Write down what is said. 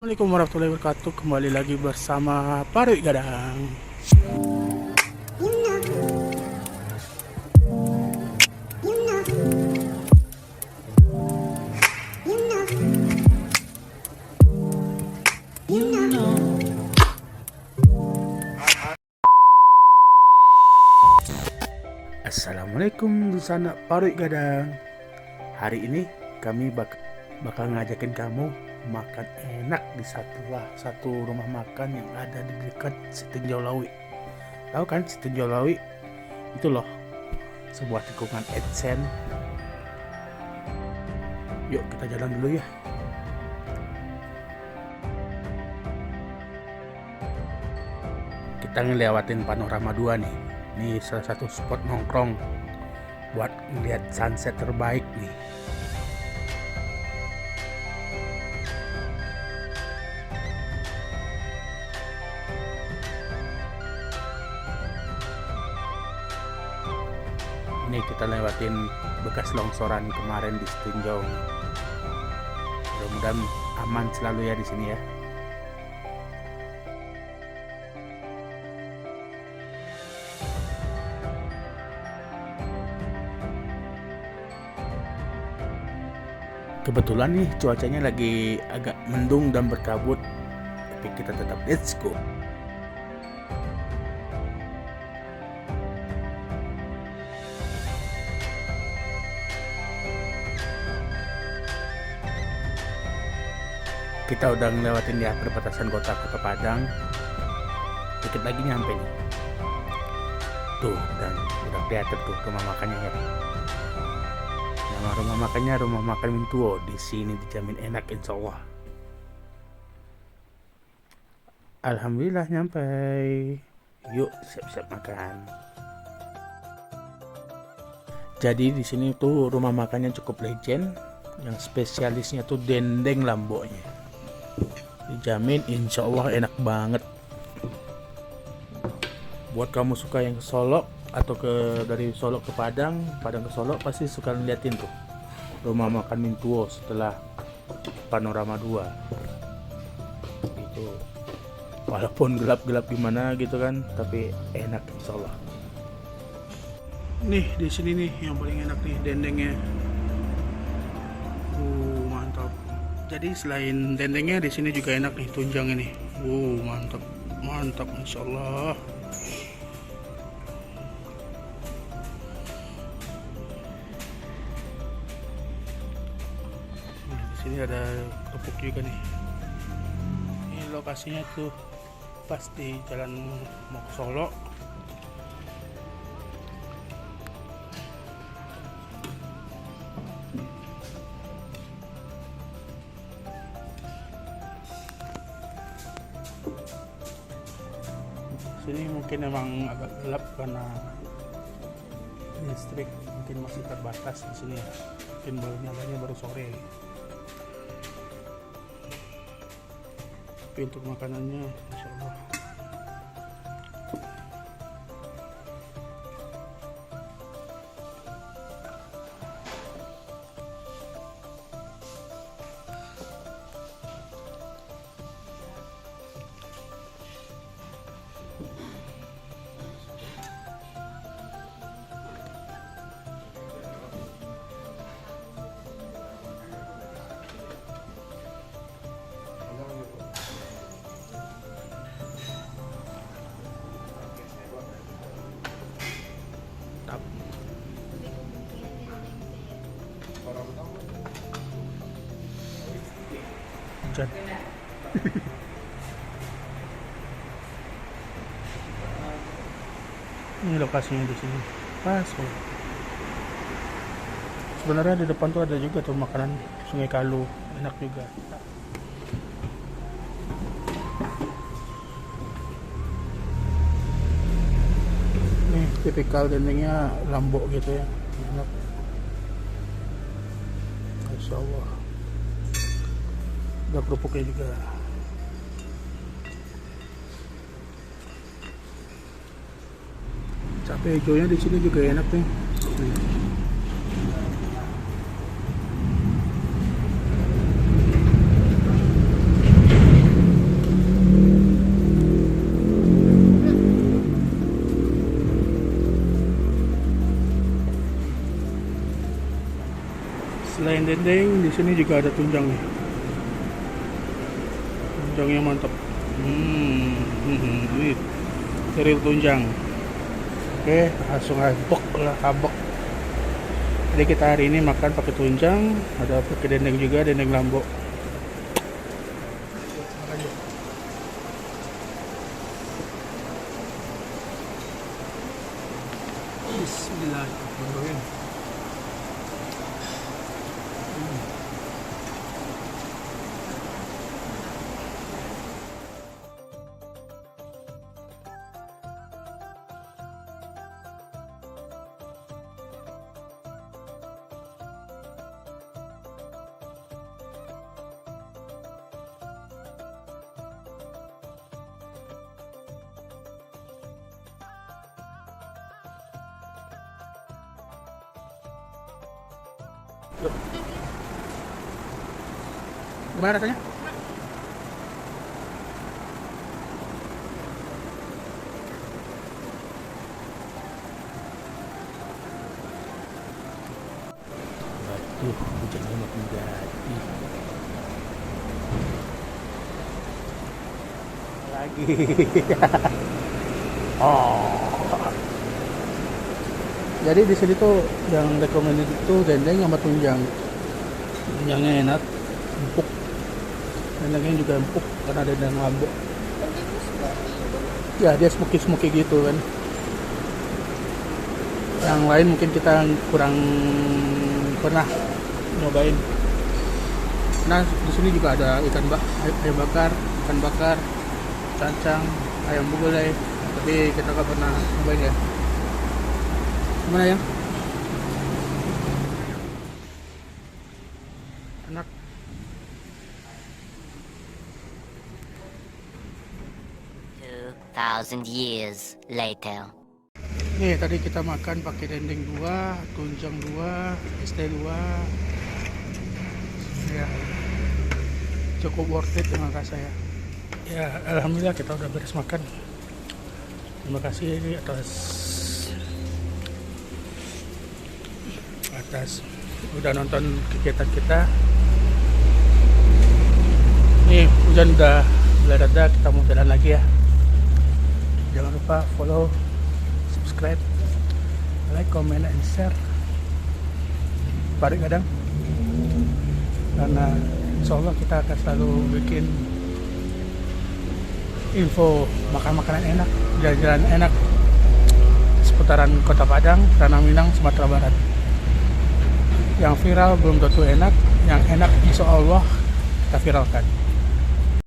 Assalamualaikum warahmatullahi wabarakatuh. Kembali lagi bersama Parui Gadang. Assalamualaikum di sana Parui Gadang. Hari ini kami bakal ngajakin kamu makan enak di satu rumah makan yang ada di dekat Sitinjau Lawi. Tahu kan Sitinjau Lawi? Itu loh, sebuah tikungan AdSense. Yuk kita jalan dulu ya. Kita ngelewatin Panorama 2 nih. Ini salah satu spot nongkrong buat ngeliat sunset terbaik nih. Ini kita lewatin bekas longsoran kemarin di Sitinjau. Mudah-mudahan aman selalu ya di sini ya. Kebetulan nih cuacanya lagi agak mendung dan berkabut, tapi kita tetap let's go. Kita udah ngelewatin ya perbatasan kota Padang. Dikit lagi nyampe nih. Tuh, dan udah kelihatan tuh rumah makannya ya. Nama rumah makannya Rumah Makan Mintuo. Di sini dijamin enak insya Allah. Alhamdulillah nyampe. Yuk siap-siap makan. Jadi di sini tuh rumah makannya cukup legend. Yang spesialisnya tuh dendeng lamboknya. Dijamin insya Allah enak banget. Buat kamu suka yang ke Solo atau dari Solo ke Padang ke Solo, pasti suka ngeliatin tuh Rumah Makan Mintuo setelah Panorama 2. Itu walaupun gelap-gelap gimana gitu kan, tapi enak insya Allah. Nih di sini nih yang paling enak nih dendengnya. Mantap. Jadi selain dendengnya di sini juga enak nih tunjang ini. Mantap. Mantap insya Allah. Di sini ada kerupuk juga nih. Ini lokasinya tuh pas di jalan mau ke Solo. Sini mungkin emang agak gelap karena listrik mungkin masih terbatas di sini ya. Mungkin baru nyalanya baru sore. Tapi untuk makanannya insya Allah hujan. Ini lokasinya di sini. Pas. Sebenarnya di depan tuh ada juga tuh makanan Sungai Kalu, enak juga. Nih tipikal dendengnya lambok gitu ya, enak. Insya Allah. Ada kerupuknya juga. Cabai hijaunya di sini juga enak nih. dendeng. Di sini juga ada tunjang nih. Tunjangnya mantap. Ini keril tunjang. Oke, langsung habok lah, habok. Jadi kita hari ini makan pakai tunjang, ada pakai dendeng juga, dendeng Lambo. Bismillahirrahmanirrahim. Gimana rasanya? Waduh, hujannya makin jadi. Lagi. Jadi di sini tuh yang recommended itu dendeng sama tunjang. Tunjangnya enak, empuk. Dendengnya juga empuk karena dendeng Lambo. Ya dia smoky gitu kan. Yang lain mungkin kita kurang pernah nyobain. Nah di sini juga ada ayam bakar, cacang, ayam gulai. Tapi kita nggak pernah nyobain ya. Gimana ya? Enak. Thousand years later. Nih tadi kita makan pakai dendeng 2, tunjang 2, ST 2. Ya. Cukup worth it dengan rasa ya. Ya, alhamdulillah kita udah beres makan. Terima kasih atas udah nonton kegiatan kita. Nih hujan udah reda, kita mau jalan lagi ya. Jangan lupa follow, subscribe, like, comment, and share Parik Gadang, karena insya Allah kita akan selalu bikin info makan makanan enak, jalan-jalan enak seputaran Kota Padang, Tanah Minang, Sumatera Barat. Yang viral belum tentu enak, yang enak insya Allah kita viralkan.